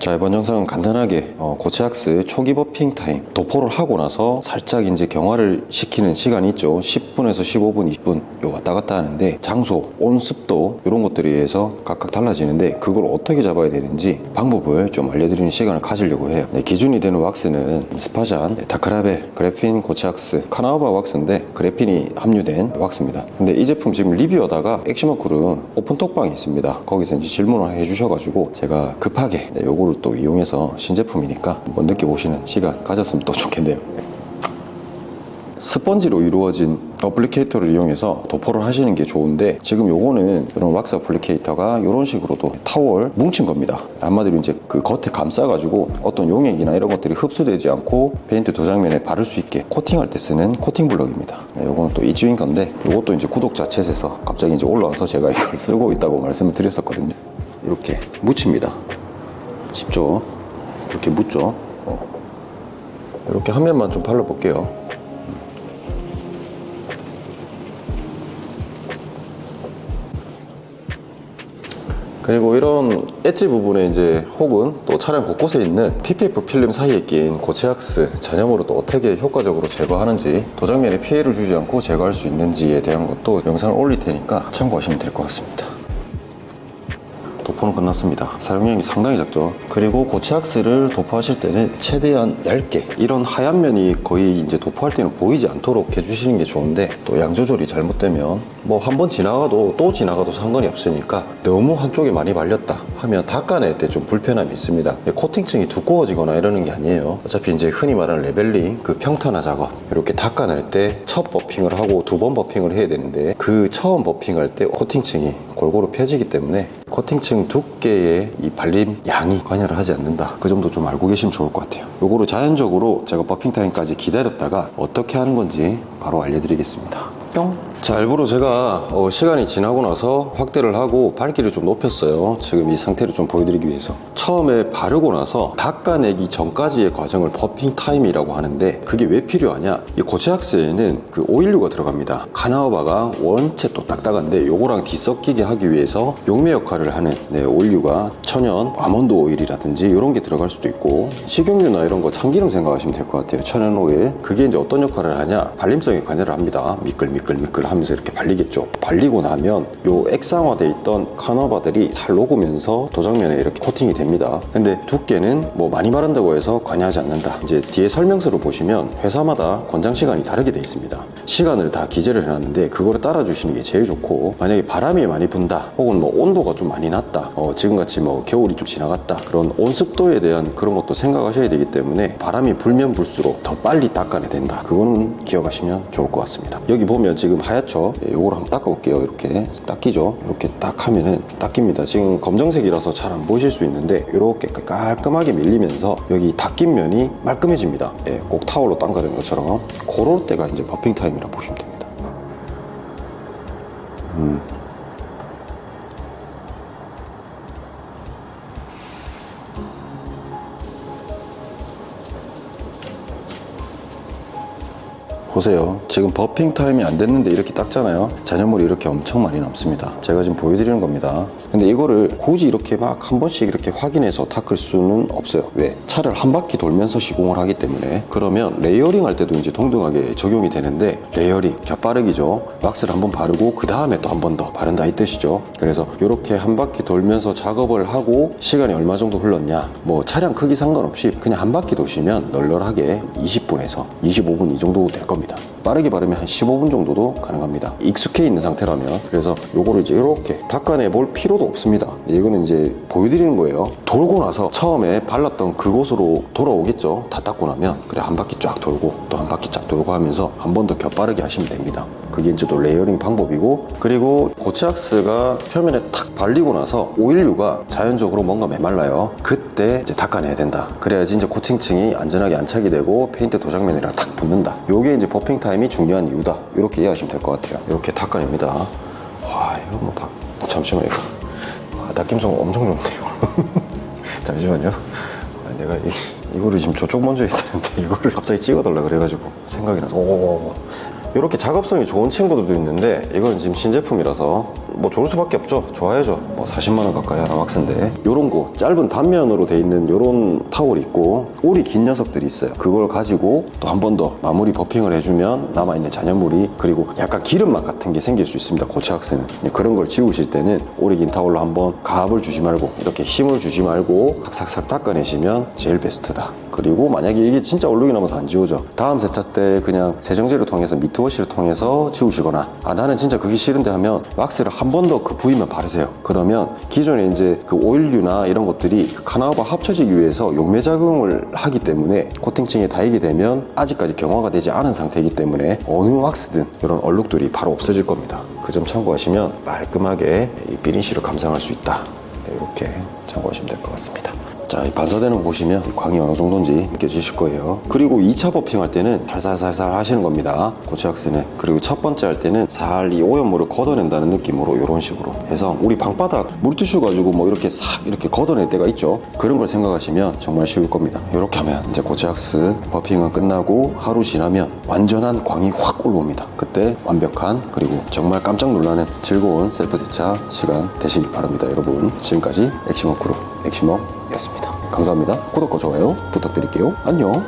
자, 이번 영상은 간단하게 고체학스 초기 버핑 타임 도포를 하고 나서 살짝 이제 경화를 시키는 시간이 있죠. 10분에서 15분, 20분 요 왔다 갔다 하는데 장소, 온습도 이런 것들에 의해서 각각 달라지는데 그걸 어떻게 잡아야 되는지 방법을 좀 알려드리는 시간을 가지려고 해요. 네, 기준이 되는 왁스는 스파잔, 다크라벨, 그래핀 고체학스, 카나우바 왁스인데 그래핀이 함유된 왁스입니다. 근데 이 제품 지금 리뷰하다가 엑시머쿨은 오픈톡방이 있습니다. 거기서 이제 질문을 해주셔가지고 제가 급하게 요거를 또 이용해서 신제품이니까 한번 느껴보시는 시간 가졌으면 또 좋겠네요. 스펀지로 이루어진 어플리케이터를 이용해서 도포를 하시는 게 좋은데 지금 요거는 이런 왁스 어플리케이터가 이런 식으로도 타월 뭉친 겁니다. 한마디로 이제 그 겉에 감싸가지고 어떤 용액이나 이런 것들이 흡수되지 않고 페인트 도장면에 바를 수 있게 코팅할 때 쓰는 코팅 블럭입니다. 네, 요거는 또 이주인 건데 요것도 이제 구독자 챗에서 갑자기 이제 올라와서 제가 이걸 쓰고 있다고 말씀을 드렸었거든요. 이렇게 묻힙니다. 쉽죠? 이렇게 묻죠? 이렇게 한 면만 좀 발라볼게요. 그리고 이런 엣지 부분에 이제 혹은 또 차량 곳곳에 있는 PPF 필름 사이에 낀 고체학스 잔여물을 또 어떻게 효과적으로 제거하는지 도장면에 피해를 주지 않고 제거할 수 있는지에 대한 것도 영상을 올릴 테니까 참고하시면 될 것 같습니다. 도포는 끝났습니다. 사용량이 상당히 작죠. 그리고 고체학스를 도포하실 때는 최대한 얇게 이런 하얀 면이 거의 이제 도포할 때는 보이지 않도록 해주시는 게 좋은데 또 양 조절이 잘못되면 뭐 한 번 지나가도 또 지나가도 상관이 없으니까 너무 한쪽에 많이 발렸다 하면 닦아낼 때 좀 불편함이 있습니다. 코팅층이 두꺼워지거나 이러는 게 아니에요. 어차피 이제 흔히 말하는 레벨링, 그 평탄화 작업 이렇게 닦아낼 때 첫 버핑을 하고 두 번 버핑을 해야 되는데 그 처음 버핑할 때 코팅층이 골고루 펴지기 때문에 코팅층 두께의 이 발림 양이 관여를 하지 않는다. 그 점도 좀 알고 계시면 좋을 것 같아요. 요거를 자연적으로 제가 버핑 타임까지 기다렸다가 어떻게 하는 건지 바로 알려드리겠습니다. 뿅! 자, 일부러 제가 시간이 지나고 나서 확대를 하고 밝기를 좀 높였어요. 지금 이 상태를 좀 보여드리기 위해서. 처음에 바르고 나서 닦아내기 전까지의 과정을 버핑 타임이라고 하는데 그게 왜 필요하냐? 이 고체학스에는 그 오일류가 들어갑니다. 카나우바가 원체 또 딱딱한데 요거랑 뒤섞이게 하기 위해서 용매 역할을 하는 오일류가 천연 아몬드 오일이라든지 이런 게 들어갈 수도 있고 식용유나 이런 거 참기름 생각하시면 될 것 같아요. 천연 오일. 그게 이제 어떤 역할을 하냐? 발림성에 관여를 합니다. 미끌미끌 하면서 이렇게 발리겠죠. 발리고 나면 요 액상화돼 있던 카나우바들이 잘 녹으면서 도장면에 이렇게 코팅이 됩니다. 근데 두께는 뭐 많이 바른다고 해서 관여하지 않는다. 이제 뒤에 설명서를 보시면 회사마다 권장 시간이 다르게 돼 있습니다. 시간을 다 기재를 해놨는데 그거를 따라주시는 게 제일 좋고 만약에 바람이 많이 분다 혹은 뭐 온도가 좀 많이 낮다 지금같이 뭐 겨울이 좀 지나갔다 그런 온습도에 대한 그런 것도 생각하셔야 되기 때문에 바람이 불면 불수록 더 빨리 닦아내야 된다. 그거는 기억하시면 좋을 것 같습니다. 여기 보면 지금 하얗죠? 요걸 한번 닦아볼게요. 이렇게 닦이죠? 이렇게 딱 하면은 닦입니다. 지금 검정색이라서 잘 안 보이실 수 있는데 이렇게 깔끔하게 밀리면서 여기 닦인 면이 말끔해집니다. 꼭 타월로 닦아낸 것처럼 그럴 때가 이제 버핑 타임이라고 보시면 됩니다. 보세요. 지금 버핑 타임이 안 됐는데 이렇게 닦잖아요. 잔여물이 이렇게 엄청 많이 남습니다. 제가 지금 보여드리는 겁니다. 근데 이거를 굳이 이렇게 막 한 번씩 이렇게 확인해서 닦을 수는 없어요. 왜? 차를 한 바퀴 돌면서 시공을 하기 때문에. 그러면 레이어링 할 때도 이제 동등하게 적용이 되는데 레이어링, 곁바르기죠. 왁스를 한번 바르고 그 다음에 또 한 번 더 바른다 이 뜻이죠. 그래서 이렇게 한 바퀴 돌면서 작업을 하고 시간이 얼마 정도 흘렀냐 뭐 차량 크기 상관없이 그냥 한 바퀴 도시면 널널하게 20분에서 25분 이 정도 될 겁니다. 빠르게 바르면 한 15분 정도도 가능합니다. 익숙해 있는 상태라면. 그래서 요거를 이제 이렇게 닦아내 볼 필요도 없습니다. 이거는 이제 보여드리는 거예요. 돌고 나서 처음에 발랐던 그곳으로 돌아오겠죠. 다 닦고 나면 그래 한 바퀴 쫙 돌고 또 한 바퀴 쫙 돌고 하면서 한 번 더 겹바르게 하시면 됩니다. 그게 이제 또 레이어링 방법이고 그리고 고체학스가 표면에 탁 발리고 나서 오일류가 자연적으로 뭔가 메말라요. 그때 이제 닦아내야 된다. 그래야지 이제 코팅층이 안전하게 안착이 되고 페인트 도장면이랑 탁 붙는다. 요게 이제 버핑 타임이 중요한 이유다. 이렇게 이해하시면 될 것 같아요. 이렇게 닦아냅니다. 와 이거 뭐 잠시만요. 닦임성 엄청 좋네요. 잠시만요. 내가 이거를 지금 저쪽 먼저 해야 되는데 이거를 갑자기 찍어달라 그래가지고 생각이 나서 이렇게 작업성이 좋은 친구들도 있는데 이건 지금 신제품이라서 뭐 좋을 수밖에 없죠. 좋아야죠. 뭐 40만 원 가까이 하는 왁스인데 요런 거 짧은 단면으로 돼 있는 요런 타월이 있고 올이 긴 녀석들이 있어요. 그걸 가지고 또 한 번 더 마무리 버핑을 해주면 남아있는 잔여물이 그리고 약간 기름맛 같은 게 생길 수 있습니다. 고체 왁스는 그런 걸 지우실 때는 올이 긴 타월로 한번 가압을 주지 말고 이렇게 힘을 주지 말고 싹싹싹 닦아내시면 제일 베스트다. 그리고 만약에 이게 진짜 얼룩이 남아서 안 지워져, 다음 세차 때 그냥 세정제를 통해서 미트워시를 통해서 지우시거나, 나는 진짜 그게 싫은데 하면 왁스를 한 번 더 그 부위만 바르세요. 그러면 기존에 이제 그 오일류나 이런 것들이 카나와 합쳐지기 위해서 용매작용을 하기 때문에 코팅층에 닿이게 되면 아직까지 경화가 되지 않은 상태이기 때문에 어느 왁스든 이런 얼룩들이 바로 없어질 겁니다. 그 점 참고하시면 깔끔하게 이 비니쉬를 감상할 수 있다. 이렇게 참고하시면 될 것 같습니다. 자, 이 반사되는 거 보시면 이 광이 어느 정도인지 느껴지실 거예요. 그리고 2차 버핑 할 때는 살살살살 하시는 겁니다. 고체 왁스는. 그리고 첫 번째 할 때는 살 이 오염물을 걷어낸다는 느낌으로 이런 식으로 해서 우리 방바닥 물티슈 가지고 뭐 이렇게 싹 이렇게 걷어낼 때가 있죠. 그런 걸 생각하시면 정말 쉬울 겁니다. 이렇게 하면 이제 고체 왁스 버핑은 끝나고 하루 지나면 완전한 광이 확 올라옵니다. 그때 완벽한 그리고 정말 깜짝 놀라는 즐거운 셀프 세차 시간 되시길 바랍니다. 여러분, 지금까지 엑시머크루 엑시머였습니다. 감사합니다. 구독과 좋아요 부탁드릴게요. 안녕.